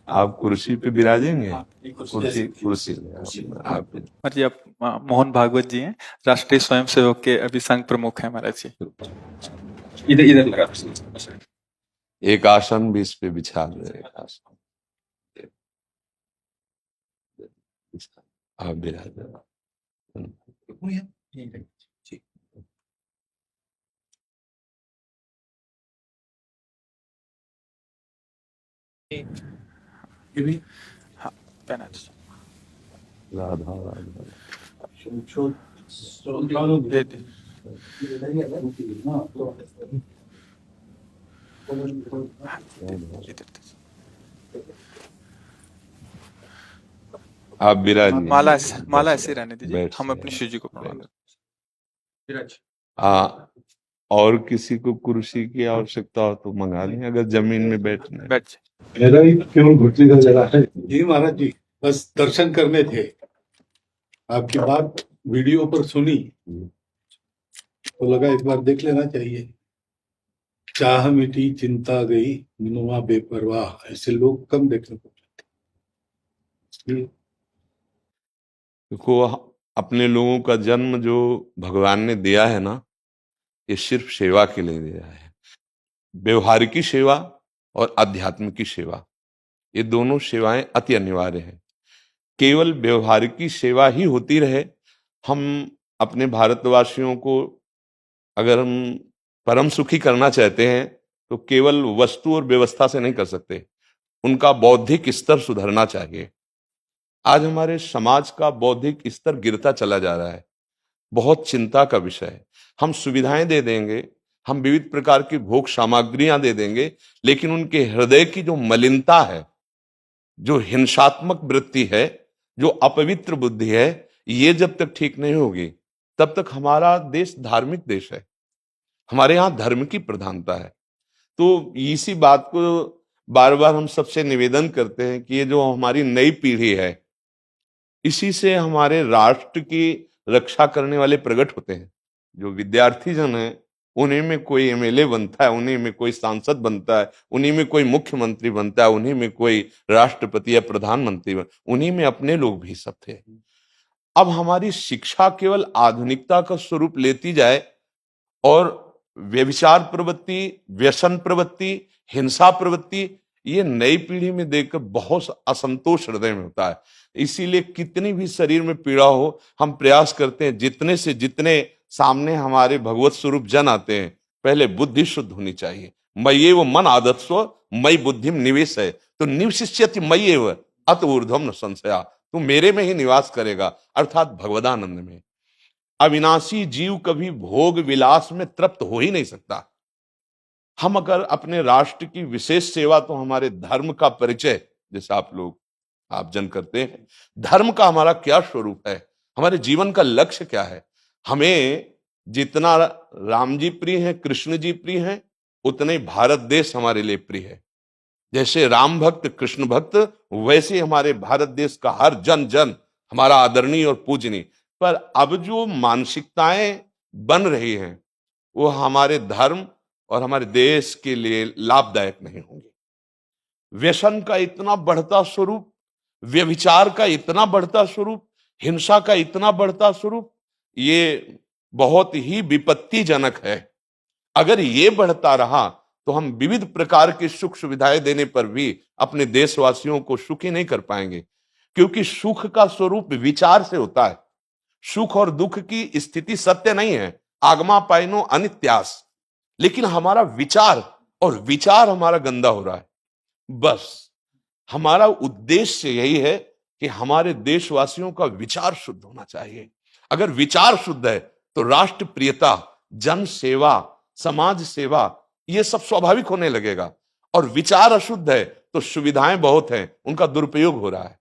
आप कुर्सी पे विराजेंगे? कुर्सी कुर्सी कुर्सी आप जी, आप मोहन भागवत जी हैं, राष्ट्रीय स्वयंसेवक के अभी संघ प्रमुख हैं महाराज जी। इधर इधर लगा। एक आसन भी इस पे बिछा दे। एक आसन आप विराजे। हाँ, पहना दीजिए। राधा राधा दे दे। इधर दीजिए। आप विराजिए। माला ऐसे रहने दीजिए, बैठ हम से अपनी शिव जी को प्रणाम विराज। और किसी को कुर्सी की आवश्यकता हो तो मंगा लें, अगर जमीन में बैठना है। बैठ जाए। मेरा ही केवल घुटने का जरा है जी महाराज जी, बस दर्शन करने थे। आपकी बात वीडियो पर सुनी तो लगा एक बार देख लेना चाहिए। चाह मिटी चिंता गई मनुआ बेपरवाह, ऐसे लोग कम देखने को मिलते। देखो, अपने लोगों का जन्म जो भगवान ने दिया है ना, ये सिर्फ सेवा के लिए दिया है। व्यवहारिकी सेवा और आध्यात्म की सेवा, ये दोनों सेवाएं अति अनिवार्य हैं। केवल व्यवहारिकी सेवा ही होती रहे, हम अपने भारतवासियों को अगर हम परम सुखी करना चाहते हैं तो केवल वस्तु और व्यवस्था से नहीं कर सकते, उनका बौद्धिक स्तर सुधरना चाहिए। आज हमारे समाज का बौद्धिक स्तर गिरता चला जा रहा है, बहुत चिंता का विषय है। हम सुविधाएं दे देंगे, हम विविध प्रकार की भोग सामग्रियां दे देंगे, लेकिन उनके हृदय की जो मलिनता है, जो हिंसात्मक वृत्ति है, जो अपवित्र बुद्धि है, ये जब तक ठीक नहीं होगी तब तक हमारा देश धार्मिक देश है, हमारे यहाँ धर्म की प्रधानता है। तो इसी बात को बार बार हम सबसे निवेदन करते हैं कि ये जो हमारी नई पीढ़ी है, इसी से हमारे राष्ट्र की रक्षा करने वाले प्रकट होते हैं। जो विद्यार्थी जन है, उन्हीं में कोई एमएलए बनता है, उन्हीं में कोई सांसद बनता है, उन्हीं में कोई मुख्यमंत्री बनता है, उन्हीं में कोई राष्ट्रपति या प्रधानमंत्री उन्हीं में अपने लोग भी सब थे। अब हमारी शिक्षा केवल आधुनिकता का स्वरूप लेती जाए और व्यभिचार प्रवृत्ति, व्यसन प्रवृत्ति, हिंसा प्रवृत्ति, ये नई पीढ़ी में देखकर बहुत असंतोष हृदय में होता है। इसीलिए कितनी भी शरीर में पीड़ा हो, हम प्रयास करते हैं जितने से जितने सामने हमारे भगवत स्वरूप जन आते हैं, पहले बुद्धि शुद्ध होनी चाहिए। मय्येव मन आदत्स्व मयि बुद्धिम निवेश है, तो निवशिष्यति मय्येव अत ऊर्ध्वम न संशया, तू मेरे में ही निवास करेगा, अर्थात भगवदानंद में। अविनाशी जीव कभी भोग विलास में तृप्त हो ही नहीं सकता। हम अगर अपने राष्ट्र की विशेष सेवा, तो हमारे धर्म का परिचय, जैसे आप जन करते हैं, धर्म का हमारा क्या स्वरूप है, हमारे जीवन का लक्ष्य क्या है। हमें जितना राम जी प्रिय हैं, कृष्ण जी प्रिय हैं, उतने ही भारत देश हमारे लिए प्रिय है। जैसे राम भक्त कृष्ण भक्त, वैसे हमारे भारत देश का हर जन जन हमारा आदरणीय और पूजनीय। पर अब जो मानसिकताएं बन रही हैं, वो हमारे धर्म और हमारे देश के लिए लाभदायक नहीं होंगी। व्यसन का इतना बढ़ता स्वरूप, व्यभिचार का इतना बढ़ता स्वरूप, हिंसा का इतना बढ़ता स्वरूप, ये बहुत ही विपत्तिजनक है। अगर ये बढ़ता रहा तो हम विविध प्रकार की सुख सुविधाएं देने पर भी अपने देशवासियों को सुखी नहीं कर पाएंगे, क्योंकि सुख का स्वरूप विचार से होता है। सुख और दुख की स्थिति सत्य नहीं है, आगमा पाइनो अनित्यास, लेकिन हमारा विचार, और विचार हमारा गंदा हो रहा है। बस हमारा उद्देश्य यही है कि हमारे देशवासियों का विचार शुद्ध होना चाहिए। अगर विचार शुद्ध है तो राष्ट्र प्रियता, जन सेवा, समाज सेवा, ये सब स्वाभाविक होने लगेगा। और विचार अशुद्ध है तो सुविधाएं बहुत हैं, उनका दुरुपयोग हो रहा है।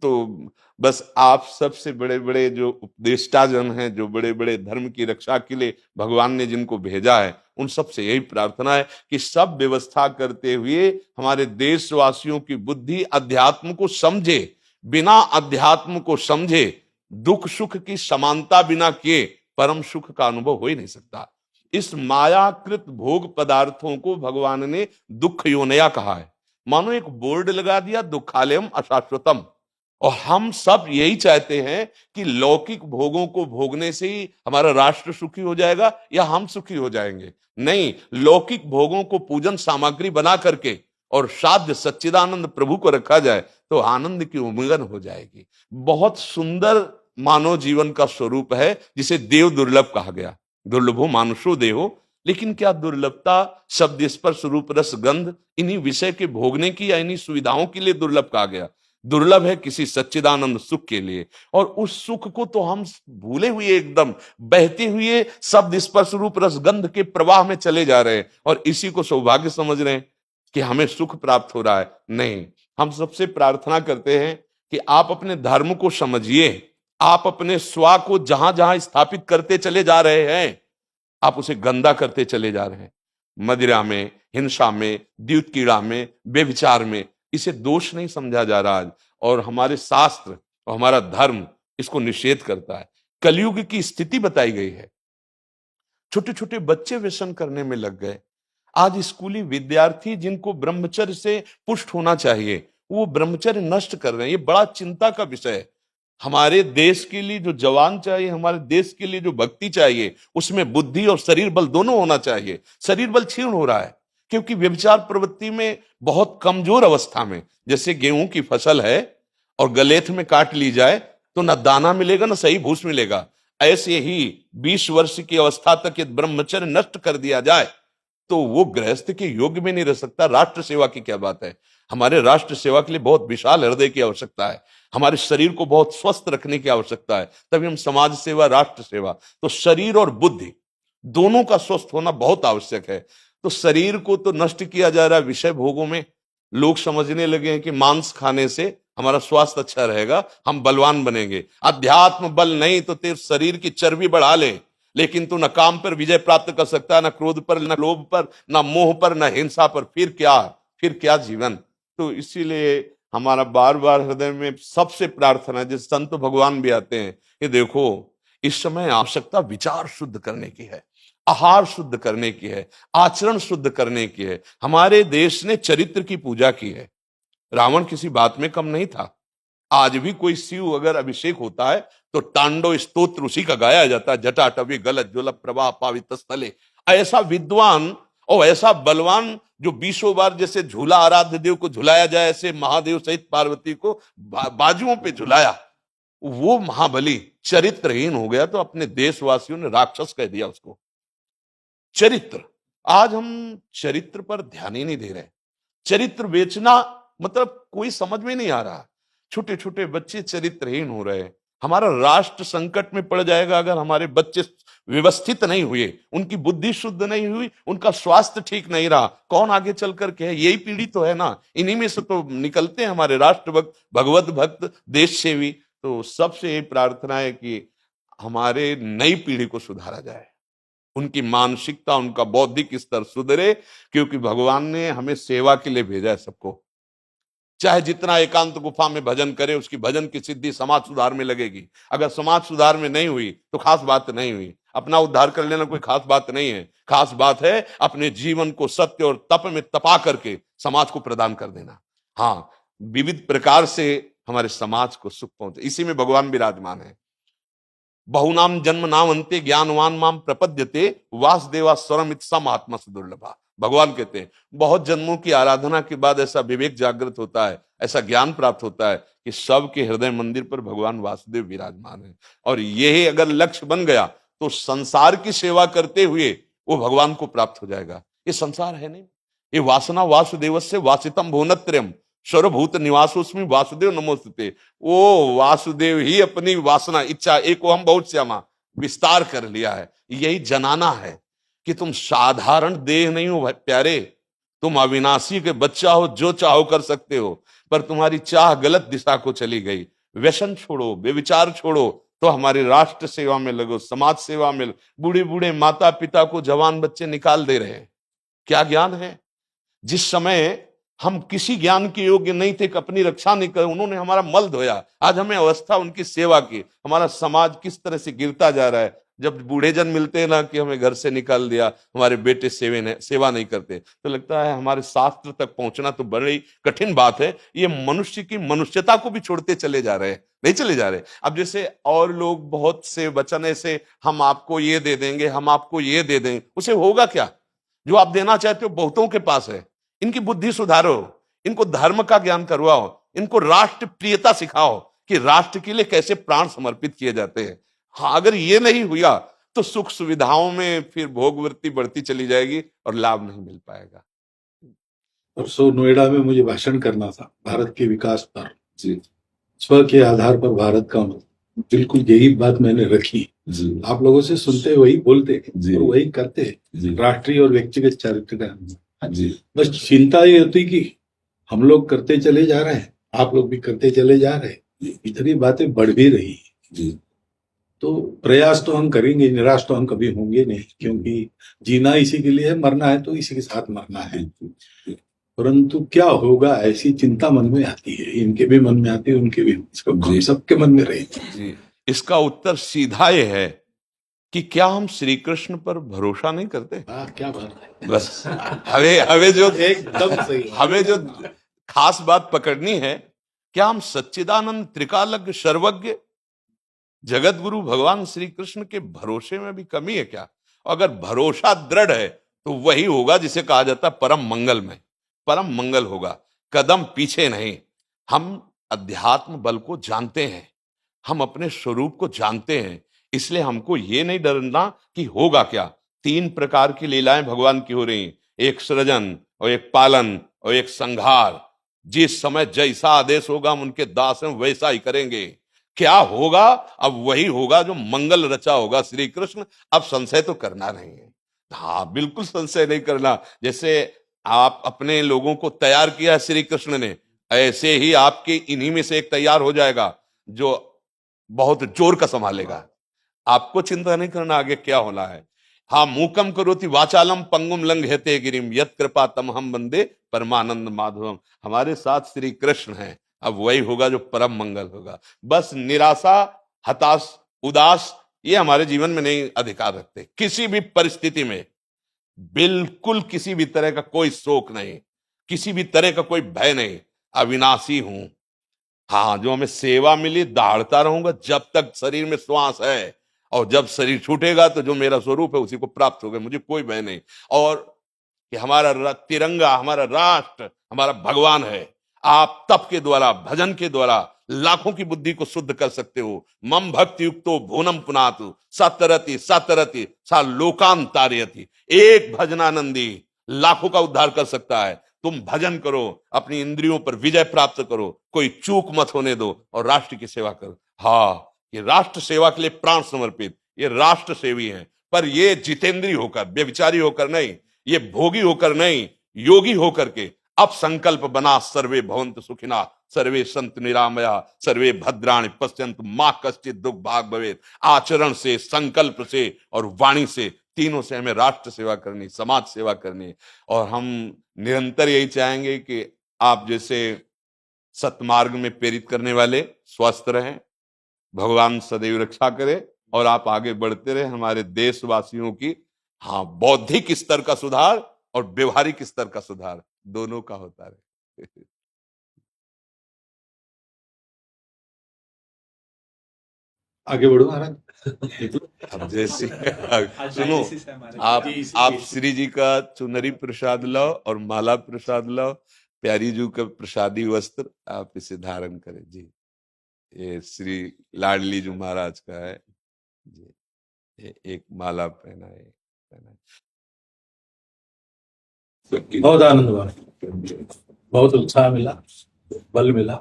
तो बस आप सबसे बड़े बड़े जो उपदेष्टा जन हैं, जो बड़े बड़े धर्म की रक्षा के लिए भगवान ने जिनको भेजा है, उन सबसे यही प्रार्थना है कि सब व्यवस्था करते हुए हमारे देशवासियों की बुद्धि अध्यात्म को समझे। बिना अध्यात्म को समझे दुख सुख की समानता बिना किए परम सुख का अनुभव हो ही नहीं सकता। इस मायाकृत भोग पदार्थों को भगवान ने दुख योनया कहा है। मानो एक बोर्ड लगा दिया, दुखालयम अशाश्वतम। और हम सब यही चाहते हैं कि लौकिक भोगों को भोगने से ही हमारा राष्ट्र सुखी हो जाएगा या हम सुखी हो जाएंगे। नहीं, लौकिक भोगों को पूजन सामग्री बना करके और साध्य सच्चिदानंद प्रभु को रखा जाए तो आनंद की उमंगन हो जाएगी। बहुत सुंदर मानव जीवन का स्वरूप है, जिसे देव दुर्लभ कहा गया। दुर्लभो मानुषो देहो। लेकिन क्या दुर्लभता शब्द स्पर्श रूप रस गंध इन्हीं विषय के भोगने की या इन्हीं सुविधाओं के लिए दुर्लभ कहा गया? दुर्लभ है किसी सच्चिदानंद सुख के लिए। और उस सुख को तो हम भूले हुए, एकदम बहते हुए शब्द स्पर्श रूप रस गंध के प्रवाह में चले जा रहे हैं और इसी को सौभाग्य समझ रहे हैं कि हमें सुख प्राप्त हो रहा है। नहीं, हम सबसे प्रार्थना करते हैं कि आप अपने धर्म को समझिए। आप अपने स्वा को जहां जहां स्थापित करते चले जा रहे हैं, आप उसे गंदा करते चले जा रहे हैं। मदिरा में, हिंसा में, द्यूत कीड़ा में, बेविचार में, इसे दोष नहीं समझा जा रहा आज। और हमारे शास्त्र और हमारा धर्म इसको निषेध करता है। कलयुग की स्थिति बताई गई है। छोटे छोटे बच्चे व्यसन करने में लग गए। आज स्कूली विद्यार्थी जिनको ब्रह्मचर्य से पुष्ट होना चाहिए, वो ब्रह्मचर्य नष्ट कर रहे हैं। ये बड़ा चिंता का विषय है। हमारे देश के लिए जो जवान चाहिए, हमारे देश के लिए जो भक्ति चाहिए, उसमें बुद्धि और शरीर बल दोनों होना चाहिए। शरीर बल क्षीण हो रहा है क्योंकि व्यभिचार प्रवृत्ति में बहुत कमजोर अवस्था में, जैसे गेहूं की फसल है और गलेथ में काट ली जाए तो न दाना मिलेगा न सही भूस मिलेगा। ऐसे ही 20 वर्ष की अवस्था तक यदि ब्रह्मचर्य नष्ट कर दिया जाए तो वो गृहस्थ के योग्य में नहीं रह सकता। राष्ट्र सेवा की क्या बात है। हमारे राष्ट्र सेवा के लिए बहुत विशाल हृदय की आवश्यकता है। हमारे शरीर को बहुत स्वस्थ रखने की आवश्यकता है, तभी हम समाज सेवा, राष्ट्र सेवा। तो शरीर और बुद्धि दोनों का स्वस्थ होना बहुत आवश्यक है। तो शरीर को तो नष्ट किया जा रहा है विषय भोगों में। लोग समझने लगे हैं कि मांस खाने से हमारा स्वास्थ्य अच्छा रहेगा, हम बलवान बनेंगे। अध्यात्म बल नहीं तो तेरे शरीर की चर्बी बढ़ा ले, लेकिन तू न काम पर विजय प्राप्त कर सकता, न क्रोध पर, न लोभ पर, न मोह पर, न हिंसा पर। फिर क्या जीवन। तो इसीलिए हमारा बार बार हृदय में सबसे प्रार्थना है, जिस संत भगवान भी आते हैं, ये देखो इस समय आवश्यकता विचार शुद्ध करने की है, आहार शुद्ध करने की है, आचरण शुद्ध करने की है। हमारे देश ने चरित्र की पूजा की है। रावण किसी बात में कम नहीं था। आज भी कोई शिव अगर अभिषेक होता है तो तांडव स्तोत्र उसी का गाया जाता है। जटाटवी गलत ज्वल प्रवाह पावित स्थले। ऐसा विद्वान और ऐसा बलवान जो 20 बार जैसे झूला आराध्य देव को झुलाया जाए, ऐसे महादेव सहित पार्वती को बाजुओं पे झुलाया, वो महाबली चरित्रहीन हो गया तो अपने देशवासियों ने राक्षस कह दिया उसको। चरित्र, आज हम चरित्र पर ध्यान ही नहीं दे रहे। चरित्र बेचना मतलब कोई समझ में नहीं आ रहा। छोटे छोटे बच्चे चरित्रहीन हो रहे हैं। हमारा राष्ट्र संकट में पड़ जाएगा अगर हमारे बच्चे व्यवस्थित नहीं हुए, उनकी बुद्धि शुद्ध नहीं हुई, उनका स्वास्थ्य ठीक नहीं रहा। कौन आगे चल करके है? यही पीढ़ी तो है ना, इन्हीं में से तो निकलते हैं हमारे राष्ट्र भक्त, भगवत भक्त, देश सेवी। तो सबसे ये प्रार्थना है कि हमारे नई पीढ़ी को सुधारा जाए, उनकी मानसिकता, उनका बौद्धिक स्तर सुधरे, क्योंकि भगवान ने हमें सेवा के लिए भेजा है सबको। चाहे जितना एकांत गुफा में भजन करे, उसकी भजन की सिद्धि समाज सुधार में लगेगी। अगर समाज सुधार में नहीं हुई तो खास बात नहीं हुई। अपना उद्धार कर लेना कोई खास बात नहीं है। खास बात है अपने जीवन को सत्य और तप में तपा करके समाज को प्रदान कर देना। हाँ, विविध प्रकार से हमारे समाज को सुख पहुंचे, इसी में भगवान विराजमान है। बहुनाम जन्म नाम अंते ज्ञानवान माम प्रपद्यते वासुदेवा स्वरम इत्सम आत्मा से दुर्लभा। भगवान कहते हैं बहुत जन्मों की आराधना के बाद ऐसा विवेक जागृत होता है, ऐसा ज्ञान प्राप्त होता है कि सबके हृदय मंदिर पर भगवान वासुदेव विराजमान है। और यही अगर लक्ष्य बन गया तो संसार की सेवा करते हुए वो भगवान को प्राप्त हो जाएगा। ये संसार है नहीं, ये वासना वासुदेवस्य वासितम भुवनत्रयम् सर्वभूत निवासोस्मि वासुदेव नमोस्तुते। वो वासुदेव ही अपनी वासना, इच्छा, एको हम बहुत श्यामा विस्तार कर लिया है। यही जनाना है कि तुम साधारण देह नहीं हो प्यारे, तुम अविनाशी के बच्चा हो, जो चाहो कर सकते हो। पर तुम्हारी चाह गलत दिशा को चली गई। व्यसन छोड़ो, बेविचार छोड़ो, तो हमारी राष्ट्र सेवा में लगो, समाज सेवा में। बूढ़े बूढ़े माता पिता को जवान बच्चे निकाल दे रहे हैं। क्या ज्ञान है? जिस समय हम किसी ज्ञान के योग्य नहीं थे कि अपनी रक्षा नहीं कर, उन्होंने हमारा मल धोया। आज हमें अवस्था उनकी सेवा की। हमारा समाज किस तरह से गिरता जा रहा है। जब बूढ़े जन मिलते हैं ना कि हमें घर से निकाल दिया, हमारे बेटे सेवा नहीं करते, तो लगता है हमारे शास्त्र तक पहुंचना तो बड़ी कठिन बात है। ये मनुष्य की मनुष्यता को भी छोड़ते चले जा रहे हैं, नहीं चले जा रहे। अब जैसे और लोग बहुत से वचन ऐसे, हम आपको ये दे देंगे, हम आपको ये दे देंगे, उसे होगा क्या? जो आप देना चाहते हो बहुतों के पास है। इनकी बुद्धि सुधारो, इनको धर्म का ज्ञान करवाओ, इनको राष्ट्र प्रियता सिखाओ कि राष्ट्र के लिए कैसे प्राण समर्पित किए जाते हैं। हाँ, अगर ये नहीं हुआ तो सुख सुविधाओं में फिर भोगवृत्ति बढ़ती चली जाएगी और लाभ नहीं मिल पाएगा। परसों नोएडा में मुझे भाषण करना था भारत के विकास पर जी, स्व के आधार पर भारत का मतलब, बिल्कुल यही बात मैंने रखी जी। आप लोगों से सुनते वही बोलते जी, और वही करते जी, राष्ट्रीय और व्यक्तिगत चरित्र का जी। बस चिंता ये होती कि हम लोग करते चले जा रहे हैं, आप लोग भी करते चले जा रहे हैं, इतनी बातें बढ़ भी रही जी। तो प्रयास तो हम करेंगे, निराश तो हम कभी होंगे नहीं, क्योंकि जीना इसी के लिए है, मरना है तो इसी के साथ मरना है। परंतु क्या होगा ऐसी चिंता मन में आती है, इनके भी मन में आती है, उनके भी, सबके मन में रहेगी। इसका उत्तर सीधा ये है कि क्या हम श्री कृष्ण पर भरोसा नहीं करते? क्या बात है, बस हमें जो एकदम सही, हमें जो खास बात पकड़नी है, क्या हम सच्चिदानंद त्रिकालज्ञ सर्वज्ञ जगत गुरु भगवान श्री कृष्ण के भरोसे में भी कमी है क्या? अगर भरोसा दृढ़ है तो वही होगा जिसे कहा जाता है परम मंगल में, परम मंगल होगा, कदम पीछे नहीं। हम अध्यात्म बल को जानते हैं, हम अपने स्वरूप को जानते हैं, इसलिए हमको ये नहीं डरना कि होगा क्या। 3 प्रकार की लीलाएं भगवान की हो रही हैं, एक सृजन और एक पालन और एक संहार। जिस समय जैसा आदेश होगा हम उनके दास हैं, वैसा ही करेंगे। क्या होगा? अब वही होगा जो मंगल रचा होगा श्री कृष्ण। अब संशय तो करना नहीं है, हाँ बिल्कुल संशय नहीं करना। जैसे आप अपने लोगों को तैयार किया श्री कृष्ण ने, ऐसे ही आपके इन्हीं में से एक तैयार हो जाएगा जो बहुत जोर का संभालेगा। आपको चिंता नहीं करना आगे क्या होना है। हाँ, मूकम करोति वाचालम पंगुम लंघयते गिरिम यत् कृपा तमहम वंदे परमानंद माधवम। हमारे साथ श्री कृष्ण हैं, अब वही होगा जो परम मंगल होगा। बस निराशा, हताश, उदास ये हमारे जीवन में नहीं अधिकार रखते। किसी भी परिस्थिति में बिल्कुल किसी भी तरह का कोई शोक नहीं, किसी भी तरह का कोई भय नहीं। अविनाशी हूं, हाँ जो हमें सेवा मिली दहाड़ता रहूंगा जब तक शरीर में श्वास है, और जब शरीर छूटेगा तो जो मेरा स्वरूप है उसी को प्राप्त होगा, मुझे कोई भय नहीं। और कि हमारा तिरंगा, हमारा राष्ट्र, हमारा भगवान है। आप तप के द्वारा, भजन के द्वारा लाखों की बुद्धि को शुद्ध कर सकते हो। मम भक्ति युक्तो भुवनम पुनातु सतरति सतरति सा लोकान तारयति। एक भजनानंदी लाखों का उद्धार कर सकता है। तुम भजन करो, अपनी इंद्रियों पर विजय प्राप्त करो, कोई चूक मत होने दो और राष्ट्र की सेवा करो। हाँ, ये राष्ट्र सेवा के लिए प्राण समर्पित, ये राष्ट्र सेवी हैं। पर ये जितेंद्रीय होकर, व्यभिचारी होकर नहीं, ये भोगी होकर नहीं, योगी होकर के अब संकल्प बना, सर्वे भवन्तु सुखिना सर्वे संतु निरामया सर्वे भद्राणि पश्यन्तु मां कश्चित् दुख भाग भवेत्। आचरण से, संकल्प से और वाणी से, तीनों से हमें राष्ट्र सेवा करनी, समाज सेवा करनी। और हम निरंतर यही चाहेंगे कि आप जैसे सतमार्ग में प्रेरित करने वाले स्वस्थ रहें, भगवान सदैव रक्षा करे और आप आगे बढ़ते रहे। हमारे देशवासियों की हाँ बौद्धिक स्तर का सुधार और व्यवहारिक स्तर का सुधार दोनों का होता रहे। आगे बढ़ो महाराज। अब जैसे सुनो, आप श्री जी का चुनरी प्रसाद लाओ और माला प्रसाद लाओ, प्यारी जी का प्रसादी वस्त्र आप इसे धारण करें जी। ये श्री लाडली जी महाराज का है जी, ये एक माला पहनाए। बहुत आनंद हुआ, बहुत उत्साह मिला, बल मिला,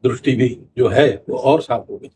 दृष्टि भी जो है वो और साफ हो गई।